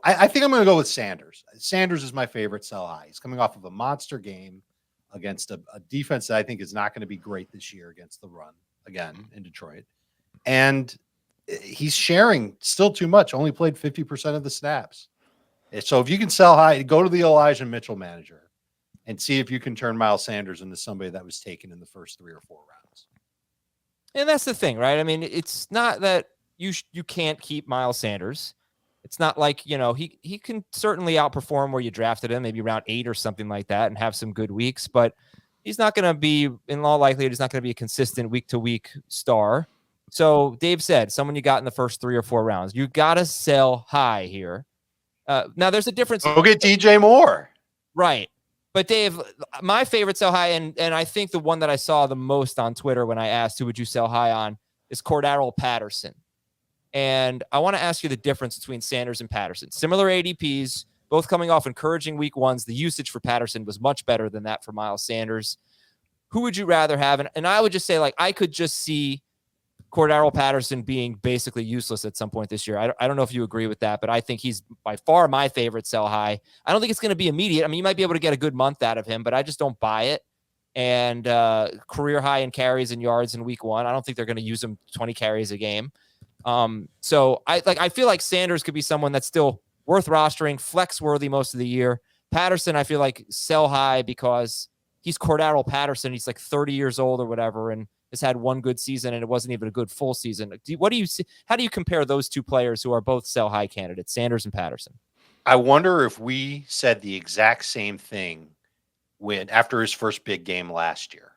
I think I'm going to go with Sanders. Sanders is my favorite sell high. He's coming off of a monster game against a defense that I think is not going to be great this year against the run again in Detroit. And he's sharing still too much, only played 50% of the snaps. So if you can sell high, go to the Elijah Mitchell manager and see if you can turn Miles Sanders into somebody that was taken in the first 3 or 4 rounds. And that's the thing, right? I mean, it's not that you can't keep Miles Sanders. It's not like, he can certainly outperform where you drafted him, maybe round 8 or something like that, and have some good weeks, but he's not going to be, in all likelihood, he's not going to be a consistent week-to-week star. So Dave said, someone you got in the first 3 or 4 rounds. You got to sell high here. Now, there's a difference. Go get DJ Moore. Right. But Dave, my favorite sell high, and I think the one that I saw the most on Twitter when I asked who would you sell high on, is Cordarrelle Patterson. And I want to ask you the difference between Sanders and Patterson. Similar ADPs, both coming off encouraging week ones. The usage for Patterson was much better than that for Miles Sanders. Who would you rather have? And I would just say, I could just see Cordarrelle Patterson being basically useless at some point this year. I don't know if you agree with that, but I think he's by far my favorite sell high. I don't think it's going to be immediate. I mean, you might be able to get a good month out of him, but I just don't buy it. And career high in carries and yards in week one. I don't think they're going to use him 20 carries a game. So I feel like Sanders could be someone that's still worth rostering, flex worthy most of the year. Patterson, I feel like sell high because he's Cordarrelle Patterson. He's like 30 years old or whatever, and has had one good season, and it wasn't even a good full season. What do you see? How do you compare those two players who are both sell high candidates, Sanders and Patterson? I wonder if we said the exact same thing after his first big game last year.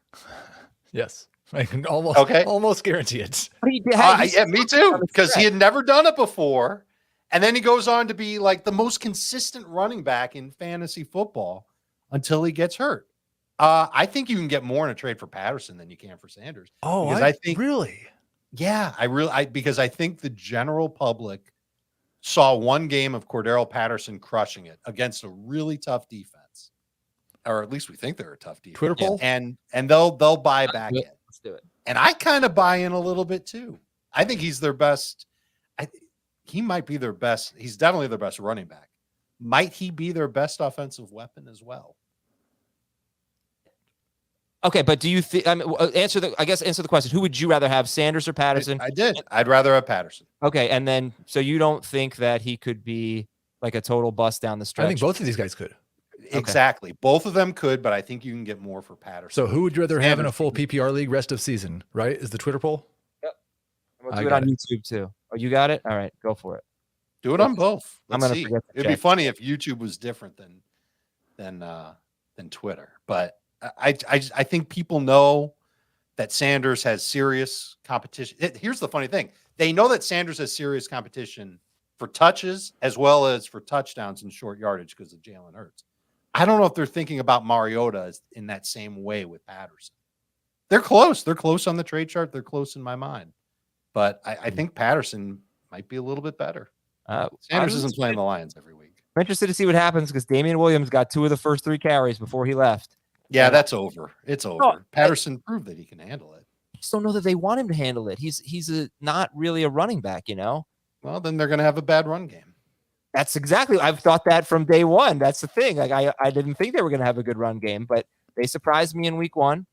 Yes. I can almost guarantee it. Yeah, me too, because he had never done it before. And then he goes on to be like the most consistent running back in fantasy football until he gets hurt. I think you can get more in a trade for Patterson than you can for Sanders. Oh, because I think really? Yeah, because I think the general public saw one game of Cordarrelle Patterson crushing it against a really tough defense. Or at least we think they're a tough defense. Twitter poll? And they'll buy back in. Let's do it. And I kind of buy in a little bit too. I think he's their best. He might be their best. He's definitely their best running back. Might he be their best offensive weapon as well? Okay, but do you think? Answer the question. Who would you rather have, Sanders or Patterson? I did. I'd rather have Patterson. Okay, and then so you don't think that he could be like a total bust down the stretch? I think both of these guys could. Exactly. Both of them could, but I think you can get more for Patterson. So who would you rather have in a full PPR league rest of season, right? Is the Twitter poll? Yep. I'm going to do it on YouTube too. Oh, you got it? All right, go for it. Do it on both. I'm going to forget to check. It'd be funny if YouTube was different than Twitter. But I think people know that Sanders has serious competition. Here's the funny thing. They know that Sanders has serious competition for touches as well as for touchdowns and short yardage because of Jalen Hurts. I don't know if they're thinking about Mariota in that same way with Patterson. They're close. They're close on the trade chart. They're close in my mind. But I think Patterson might be a little bit better. Sanders isn't playing the Lions every week. I'm interested to see what happens because Damian Williams got 2 of the first 3 carries before he left. Yeah, that's over. It's over. No, Patterson proved that he can handle it. I just don't know that they want him to handle it. He's not really a running back, Well, then they're going to have a bad run game. That's exactly. I've thought that from day one. That's the thing. Like I didn't think they were going to have a good run game, but they surprised me in week 1.